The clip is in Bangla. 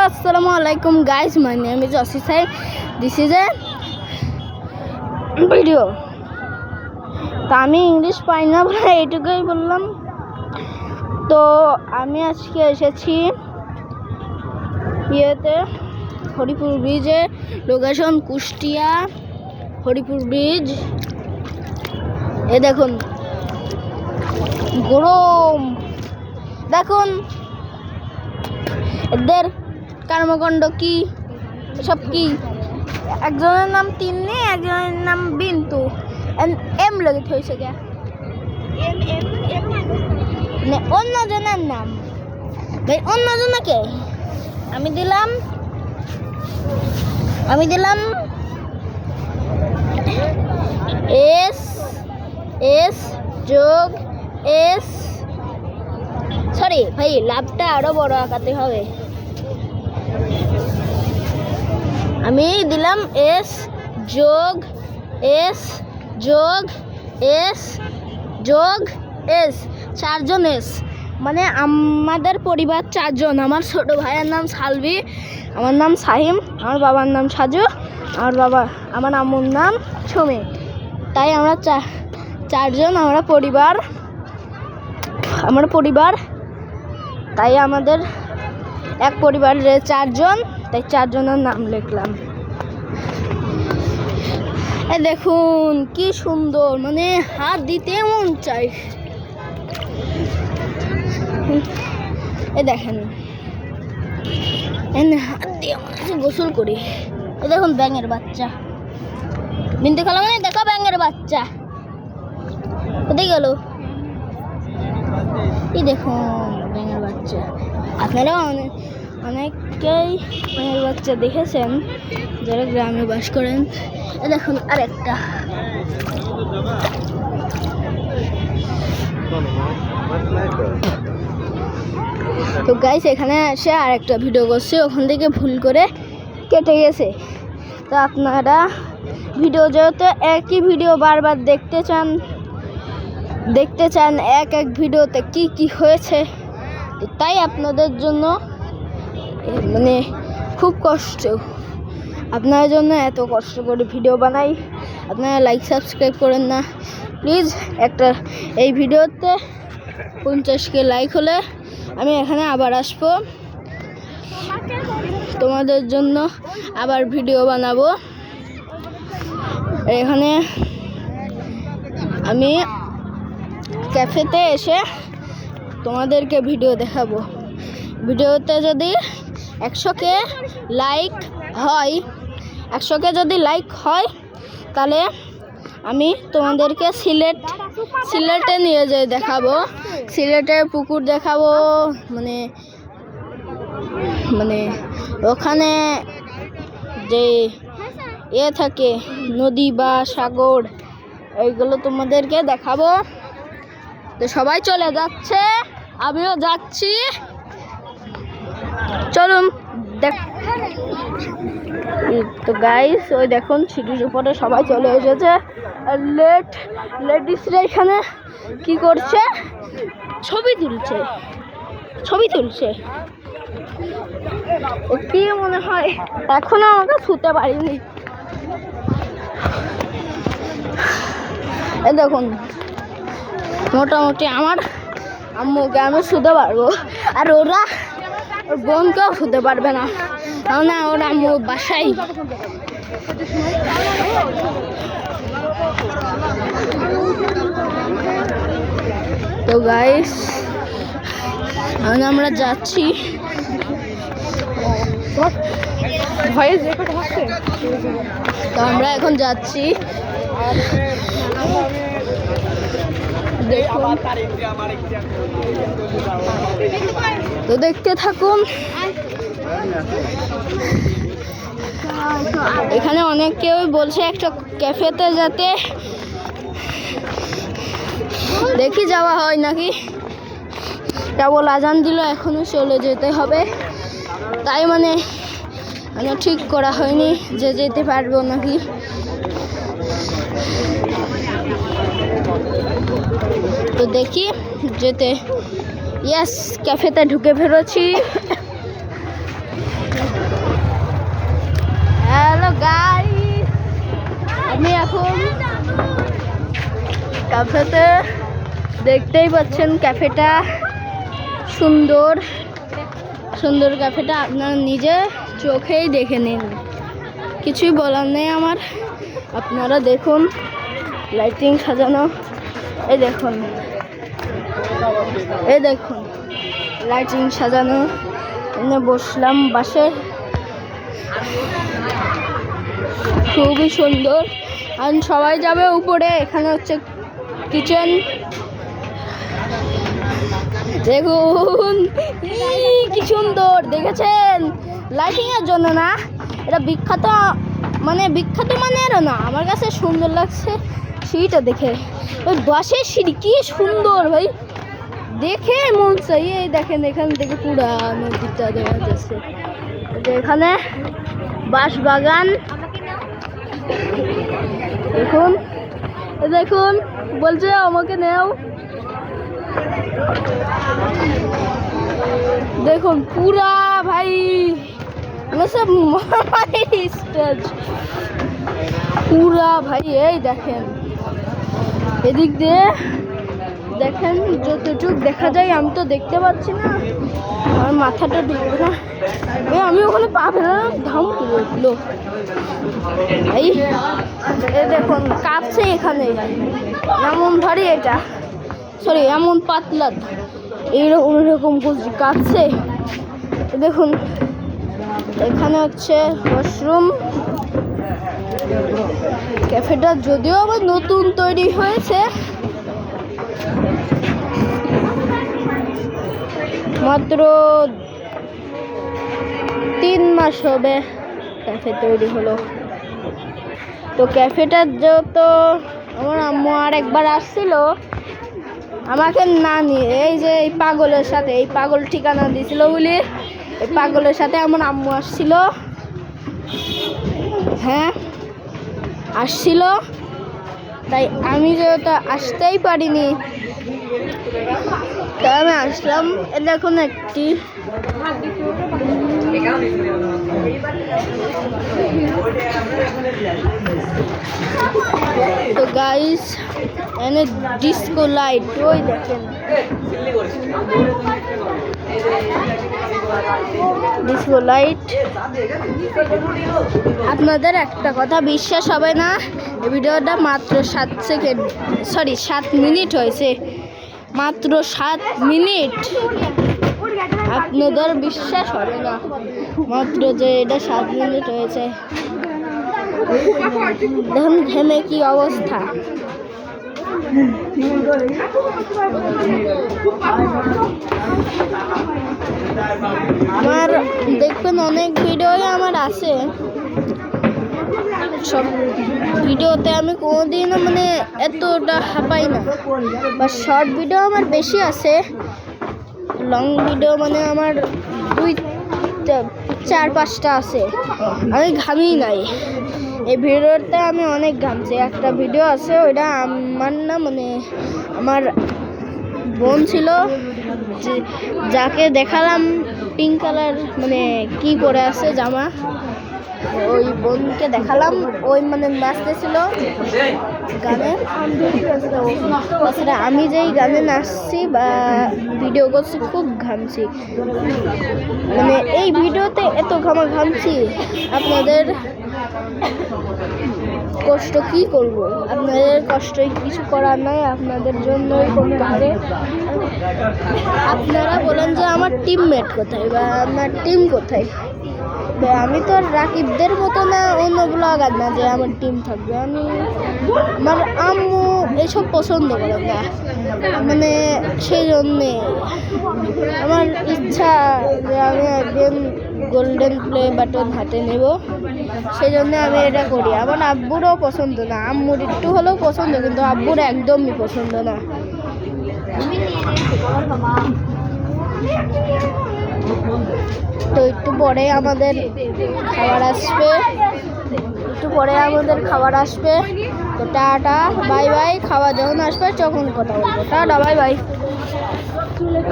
Assalamualaikum guys, my name is Asisai. This is a video. তো আমি ইংলিশ পাই না বলে এইটুকুই বললাম। তো আমি আজকে এসেছি ইয়েতে হরিপুর ব্রিজে, লোকেশন কুষ্টিয়া হরিপুর ব্রিজ। এ দেখুন গরম, দেখুন এদের কর্মকাণ্ড কি, সব কি। একজনের নাম তিন্নি, একজনের নাম বিন্তু। এম লগে হয়েছে কে অন্যজনের নাম ভাই, অন্যজনকে আমি দিলাম এস এস যোগ এস, সরি ভাই লাভটা আরো বড় আঁকাতে হবে। আমি দিলাম এস যোগ এস যোগ এস যোগ এস, চারজন এস, মানে আমাদের পরিবার চারজন। আমার ছোট ভাইয়ের নাম সালভি, আমার নাম সাহিম, আমার বাবার নাম সাজু, আমার আম্মুর নাম ছমি। তাই আমরা চারজন, আমরা পরিবার। তাই আমাদের এক পরিবারের চারজন, তাই চারজনের নাম লিখলাম। এই দেখুন কি সুন্দর, মানে হাত দিতে মন চাই। এই দেখেন হাত দিয়ে মনে হচ্ছে গোসল করি। এই দেখুন ব্যাঙের বাচ্চা, বিনতে খেলা মানে দেখো ব্যাঙের বাচ্চা কোথায় গেল। এই দেখুন ব্যাঙের বাচ্চা, আপনারা অনেকেই ব্যাঙের বাচ্চা দেখেছেন যারা গ্রামে বাস করেন। এ দেখুন আরেকটা। তো গাইস এখানে এসে আরেকটা ভিডিও করছে, ওখান থেকে ভুল করে কেটে গেছে। তো আপনারা ভিডিও যেহেতু একই ভিডিও বারবার দেখতে চান এক ভিডিওতে কি হয়েছে, তো তাই আপনাদের জন্য মানে খুব কষ্ট, আপনার জন্য এত কষ্ট করে ভিডিও বানাই। আপনারা লাইক সাবস্ক্রাইব করেন না প্লিজ। এই ভিডিওতে 50K লাইক হলে আমি এখানে আবার আসবো, তোমাদের জন্য আবার ভিডিও বানাবো। এখানে আমি ক্যাফেতে এসে তোমাদেরকে ভিডিও দেখাবো। ভিডিওতে যদি 100K লাইক হয় তাহলে আমি তোমাদেরকে সিলেটে নিয়ে যেয়ে দেখাবো। সিলেটের পুকুর দেখাবো, মানে ওখানে যে থাকে নদী বা সাগর, এইগুলো তোমাদেরকে দেখাবো। তো সবাই চলে যাচ্ছে, আমিও যাচ্ছি, চলুন দেখ। তো গাইস ওই দেখুন সিঁড়ির উপরে সবাই চলে এসেছে। লেডিসরা এখানে কি করছে, ছবি তুলছে। ও কি মনে হয় এখনো আমাকে ছুতে পারিনি। এই দেখুন মোটামুটি আমার আম্মুকে আমি শুতে পারবো, আর ওর বোনকেও শুতে পারবে না, কারণ ওর আম্মু বাসায়। তো গাইস আমরা যাচ্ছি, তো আমরা এখন যাচ্ছি। তো দেখতে থাকুন। এখানে অনেকেই বলছে একটা ক্যাফেতে যেতে, দেখি যাওয়া হয় নাকি। কেবল আজান দিল, এখনো চলে যেতে হবে, তাই মানে ঠিক করা হয়নি যে যেতে পারবো নাকি। তো দেখি যেতে। ইয়েস, ক্যাফেতে ঢুকে ফেলেছি। ক্যাফেতে দেখতেই পাচ্ছেন ক্যাফেটা সুন্দর সুন্দর। ক্যাফেটা আপনারা নিজে চোখেই দেখে নিন, কিছুই বলার নেই আমার। আপনারা দেখুন লাইটিং সাজানো, এই দেখুন লাইটিং সাজানো। এনে বসলাম বাসে, খুবই সুন্দর। আর সবাই যাবে উপরে, এখানে হচ্ছে কিচেন। দেখুন কি সুন্দর, দেখেছেন? লাইটিং এর জন্য না, এটা বিখ্যাত মানে আরো না, আমার কাছে সুন্দর লাগছে সিঁড়িটা দেখে। ওই বাসের সিঁড়ি কি সুন্দর ভাই, দেখে মন চাই। এই দেখেন এখান থেকে পুরা নদীটা দেখা যাচ্ছে। এখানে বাঁশ বাগান, দেখুন বলছে আমাকে নেও। দেখুন পুরা ভাই সব পুরা ভাই। এই দেখেন এদিক দিয়ে দেখেন যতটুকু দেখা যায়, আমি তো দেখতে পাচ্ছি না, আমার মাথাটা ঢুকবে না। আমি ওখানে পা ফেলাম, ধাম করে উঠলো। এই দেখুন কাঁপছে এখানে, এমন ভারী এটা, সরি এমন পাতলা, এইরকম এরকম কাঁপছে। দেখুন এখানে হচ্ছে ওয়াশরুম। ক্যাফেটা যদিও আবার নতুন তৈরি হয়েছে, মাত্র 3 মাস হবে ক্যাফে তৈরি হলো। তো ক্যাফেটার যেহেতু আমার আম্মু আর একবার আসছিল আমাকে না নিয়ে, এই যে এই পাগলের সাথে, এই পাগল ঠিকানা দিয়েছিল বলে এই পাগলের সাথে আমার আম্মু আসছিল। হ্যাঁ আসছিল, তাই আমি যেহেতু আসতেই পারিনি তাই আমি আসলাম। দেখুন একটি তো গাইস এনে ডিস্কো লাইট, ওই দেখেন ডিস্কো লাইট। আপনাদের একটা কথা বিশ্বাস হবে না, এই ভিডিওটা মাত্র 7 মিনিট হয়েছে, মাত্র 7 মিনিট। আপনাদের বিশ্বাস হবে না মাত্র যে এটা 7 মিনিট হয়েছে। দেখুন ঘেমে কি অবস্থা। আমার দেখবেন অনেক ভিডিওই আমার আছে, সব ভিডিওতে আমি কোনোদিনও মানে এতটা হাঁপাই না, বা শর্ট ভিডিও আমার বেশি আছে, লং ভিডিও মানে আমার 2-4-5টা আছে, আমি ঘামি নাই। এই ভিডিওতে আমি অনেক ঘামছি। একটা ভিডিও আছে ওইটা আমার না মানে আমার বোন ছিল, যাকে দেখালাম পিঙ্ক কালার মানে কি পরে আছে জামা, ওই বোনকে দেখালাম, ওই মানে নাচতেছিল গানে। তাছাড়া আমি যেই গানে নাচছি বা ভিডিও করছি খুব ঘামছি, মানে এই ভিডিওতে এত ঘামছি। আপনাদের কষ্ট কি করব, আপনাদের কষ্ট কিছু করার নাই, আপনাদের জন্যই করতে হবে। আপনারা বলেন যে আমার টিমমেট কোথায় বা আমার টিম কোথায়, আমি তো রাকিবদের মতো না, অন্য ব্লগার না যে আমার টিম থাকবে। আমার আম্মু এসব পছন্দ করে না, মানে সেই জন্যে আমার ইচ্ছা যে আমি একদিন গোল্ডেন প্লে বাটন হাতে নেব, সেই জন্য আমি এটা করি। আমার আব্বুরও পছন্দ না, আম্মুর একটু হলেও পছন্দ, কিন্তু আব্বুর একদমই পছন্দ না। তো একটু পরে আমাদের খাবার আসবে, তো টাটা বাই বাই। খাওয়া যখন আসবে তখন কথা বলবো, টাটা বাই বাই।